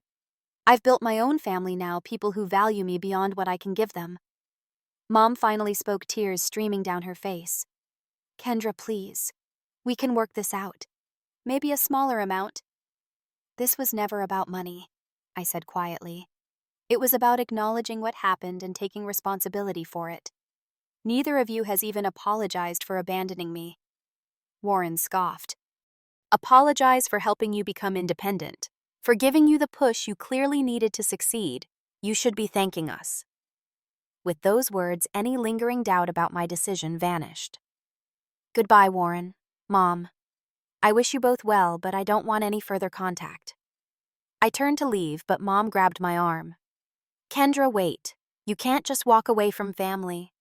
S1: I've built my own family now, people who value me beyond what I can give them. Mom finally spoke, tears streaming down her face. Kendra, please. We can work this out. Maybe a smaller amount. This was never about money, I said quietly. It was about acknowledging what happened and taking responsibility for it. Neither of you has even apologized for abandoning me. Warren scoffed. Apologize for helping you become independent. For giving you the push you clearly needed to succeed. You should be thanking us. With those words, any lingering doubt about my decision vanished. Goodbye, Warren. Mom. I wish you both well, but I don't want any further contact. I turned to leave, but Mom grabbed my arm. "Kendra, wait. You can't just walk away from family."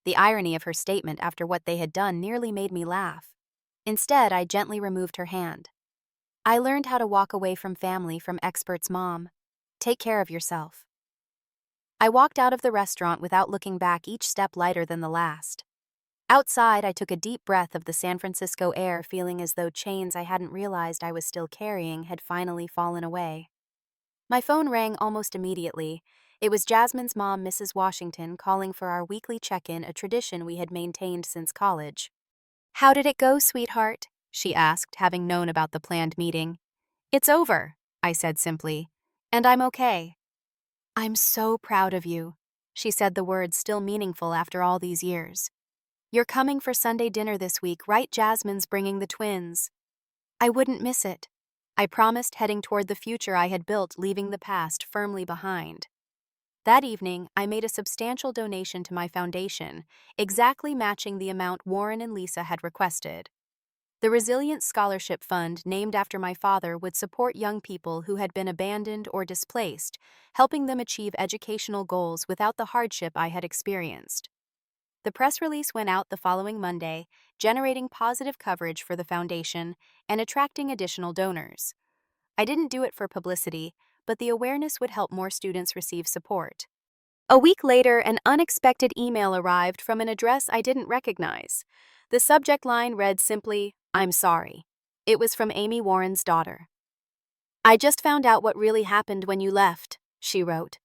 S1: The irony of her statement after what they had done nearly made me laugh. Instead, I gently removed her hand. "I learned how to walk away from family from experts, Mom. Take care of yourself." I walked out of the restaurant without looking back, each step lighter than the last. Outside, I took a deep breath of the San Francisco air, feeling as though chains I hadn't realized I was still carrying had finally fallen away. My phone rang almost immediately. It was Jasmine's mom, Mrs. Washington, calling for our weekly check-in, a tradition we had maintained since college. "How did it go, sweetheart?" she asked, having known about the planned meeting. "It's over," I said simply, "and I'm okay." "I'm so proud of you," she said, the words still meaningful after all these years. "You're coming for Sunday dinner this week, right? Jasmine's bringing the twins." I wouldn't miss it. I promised, heading toward the future I had built, leaving the past firmly behind. That evening, I made a substantial donation to my foundation, exactly matching the amount Warren and Lisa had requested. The Resilience Scholarship Fund, named after my father, would support young people who had been abandoned or displaced, helping them achieve educational goals without the hardship I had experienced. The press release went out the following Monday, generating positive coverage for the foundation and attracting additional donors. I didn't do it for publicity, but the awareness would help more students receive support. A week later, an unexpected email arrived from an address I didn't recognize. The subject line read simply, "I'm sorry." It was from Amy Warren's daughter. "I just found out what really happened when you left," she wrote.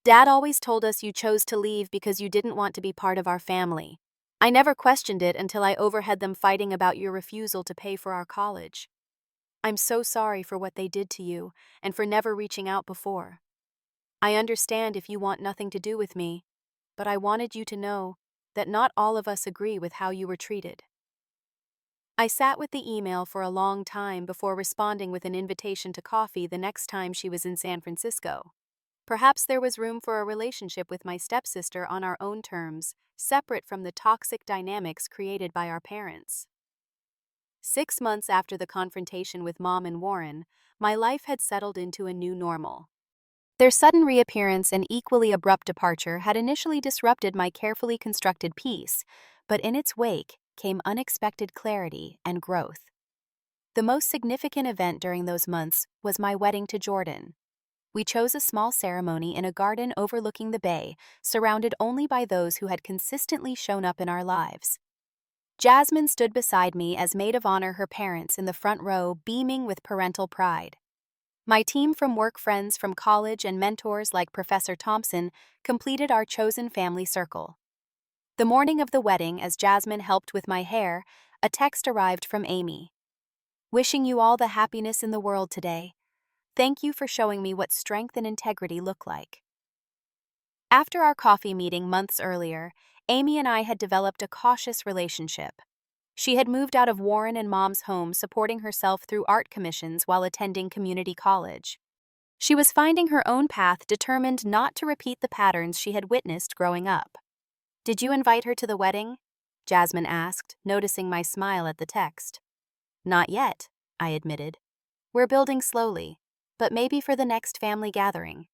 S1: "Dad always told us you chose to leave because you didn't want to be part of our family. I never questioned it until I overheard them fighting about your refusal to pay for our college. I'm so sorry for what they did to you and for never reaching out before. I understand if you want nothing to do with me, but I wanted you to know that not all of us agree with how you were treated." I sat with the email for a long time before responding with an invitation to coffee the next time she was in San Francisco. Perhaps there was room for a relationship with my stepsister on our own terms, separate from the toxic dynamics created by our parents. 6 months after the confrontation with Mom and Warren, my life had settled into a new normal. Their sudden reappearance and equally abrupt departure had initially disrupted my carefully constructed peace, but in its wake came unexpected clarity and growth. The most significant event during those months was my wedding to Jordan. We chose a small ceremony in a garden overlooking the bay, surrounded only by those who had consistently shown up in our lives. Jasmine stood beside me as maid of honor, her parents in the front row, beaming with parental pride. My team from work, friends from college, and mentors like Professor Thompson completed our chosen family circle. The morning of the wedding, as Jasmine helped with my hair, a text arrived from Amy. "Wishing you all the happiness in the world today. Thank you for showing me what strength and integrity look like." After our coffee meeting months earlier, Amy and I had developed a cautious relationship. She had moved out of Warren and Mom's home, supporting herself through art commissions while attending community college. She was finding her own path, determined not to repeat the patterns she had witnessed growing up. "Did you invite her to the wedding?" Jasmine asked, noticing my smile at the text. "Not yet," I admitted. "We're building slowly, but maybe for the next family gathering."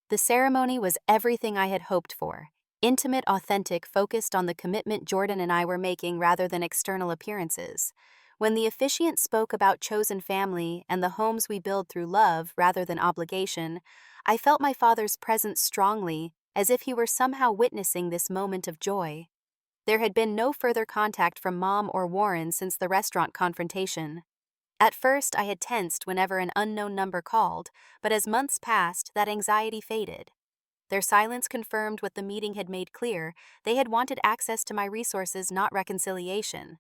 S1: The ceremony was everything I had hoped for. Intimate, authentic, focused on the commitment Jordan and I were making rather than external appearances. When the officiant spoke about chosen family and the homes we build through love rather than obligation, I felt my father's presence strongly, as if he were somehow witnessing this moment of joy. There had been no further contact from Mom or Warren since the restaurant confrontation. At first, I had tensed whenever an unknown number called, but as months passed, that anxiety faded. Their silence confirmed what the meeting had made clear: they had wanted access to my resources, not reconciliation.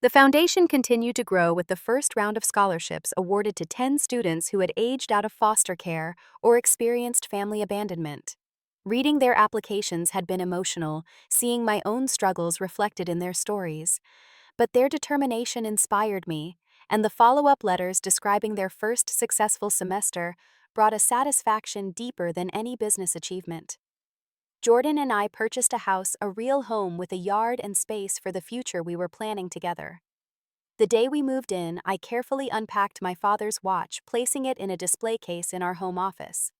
S1: The foundation continued to grow with the first round of scholarships awarded to 10 students who had aged out of foster care or experienced family abandonment. Reading their applications had been emotional, seeing my own struggles reflected in their stories. But their determination inspired me, and the follow-up letters describing their first successful semester brought a satisfaction deeper than any business achievement. Jordan and I purchased a house, a real home with a yard and space for the future we were planning together. The day we moved in, I carefully unpacked my father's watch, placing it in a display case in our home office.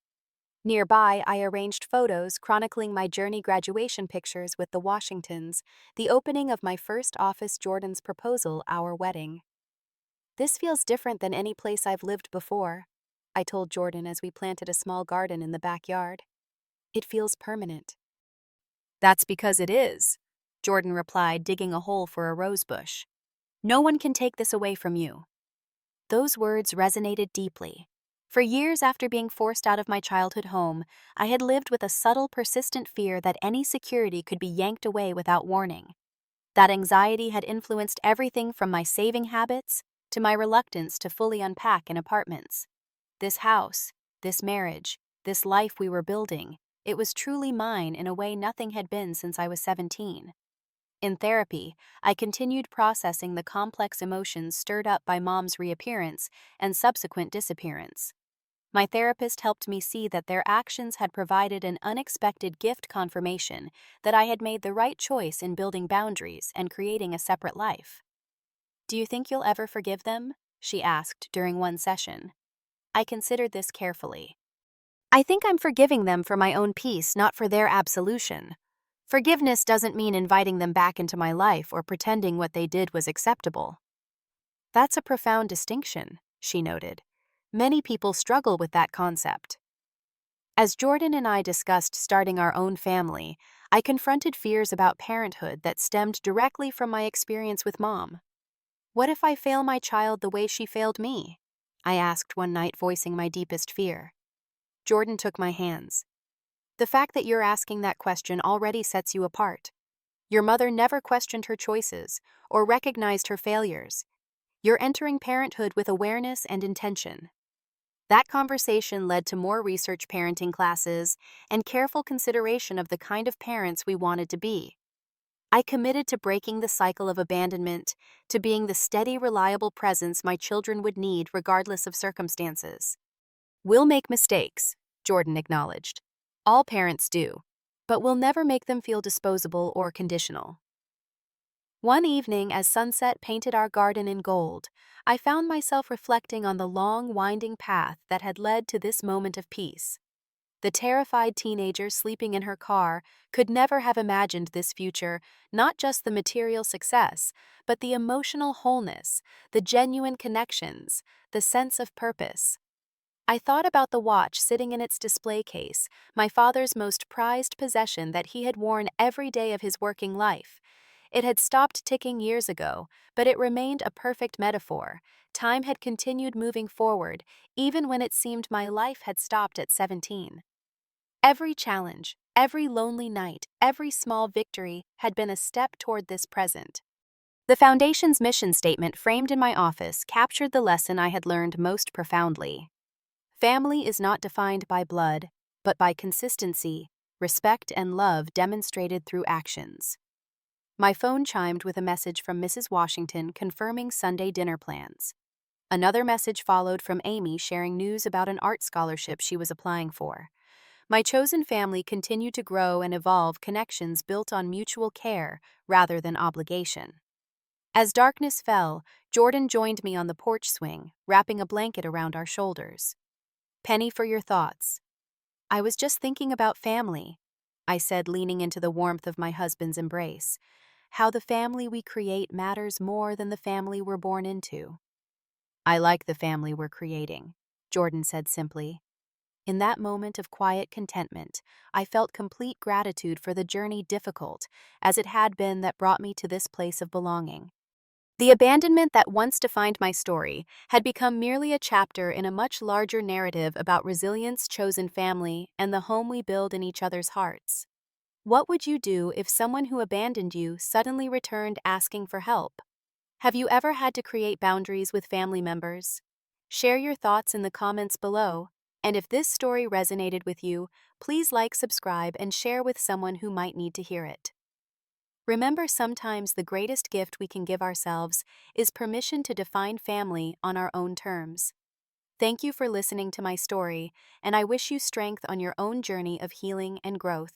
S1: Nearby, I arranged photos chronicling my journey, graduation pictures with the Washingtons, the opening of my first office, Jordan's proposal, our wedding. "This feels different than any place I've lived before," I told Jordan as we planted a small garden in the backyard. "It feels permanent." "That's because it is," Jordan replied, digging a hole for a rose bush. "No one can take this away from you." Those words resonated deeply. For years after being forced out of my childhood home, I had lived with a subtle, persistent fear that any security could be yanked away without warning. That anxiety had influenced everything from my saving habits to my reluctance to fully unpack in apartments. This house, this marriage, this life we were building, it was truly mine in a way nothing had been since I was 17. In therapy, I continued processing the complex emotions stirred up by Mom's reappearance and subsequent disappearance. My therapist helped me see that their actions had provided an unexpected gift confirmation that I had made the right choice in building boundaries and creating a separate life. "Do you think you'll ever forgive them?" she asked during one session. I considered this carefully. "I think I'm forgiving them for my own peace, not for their absolution. Forgiveness doesn't mean inviting them back into my life or pretending what they did was acceptable." "That's a profound distinction," she noted. "Many people struggle with that concept." As Jordan and I discussed starting our own family, I confronted fears about parenthood that stemmed directly from my experience with Mom. "What if I fail my child the way she failed me?" I asked one night, voicing my deepest fear. Jordan took my hands. "The fact that you're asking that question already sets you apart. Your mother never questioned her choices or recognized her failures. You're entering parenthood with awareness and intention." That conversation led to more research, parenting classes, and careful consideration of the kind of parents we wanted to be. I committed to breaking the cycle of abandonment, to being the steady, reliable presence my children would need regardless of circumstances. "We'll make mistakes," Jordan acknowledged. "All parents do. But we'll never make them feel disposable or conditional." One evening, as sunset painted our garden in gold, I found myself reflecting on the long, winding path that had led to this moment of peace. The terrified teenager sleeping in her car could never have imagined this future, not just the material success, but the emotional wholeness, the genuine connections, the sense of purpose. I thought about the watch sitting in its display case, my father's most prized possession that he had worn every day of his working life. It had stopped ticking years ago, but it remained a perfect metaphor. Time had continued moving forward, even when it seemed my life had stopped at 17. Every challenge, every lonely night, every small victory had been a step toward this present. The Foundation's mission statement framed in my office captured the lesson I had learned most profoundly. Family is not defined by blood, but by consistency, respect, and love demonstrated through actions. My phone chimed with a message from Mrs. Washington confirming Sunday dinner plans. Another message followed from Amy sharing news about an art scholarship she was applying for. My chosen family continued to grow and evolve, connections built on mutual care rather than obligation. As darkness fell, Jordan joined me on the porch swing, wrapping a blanket around our shoulders. "Penny, for your thoughts." "I was just thinking about family," I said, leaning into the warmth of my husband's embrace. "How the family we create matters more than the family we're born into." "I like the family we're creating," Jordan said simply. In that moment of quiet contentment, I felt complete gratitude for the journey, difficult as it had been, that brought me to this place of belonging. The abandonment that once defined my story had become merely a chapter in a much larger narrative about resilience, chosen family, and the home we build in each other's hearts. What would you do if someone who abandoned you suddenly returned asking for help? Have you ever had to create boundaries with family members? Share your thoughts in the comments below, and if this story resonated with you, please like, subscribe, and share with someone who might need to hear it. Remember, sometimes the greatest gift we can give ourselves is permission to define family on our own terms. Thank you for listening to my story, and I wish you strength on your own journey of healing and growth.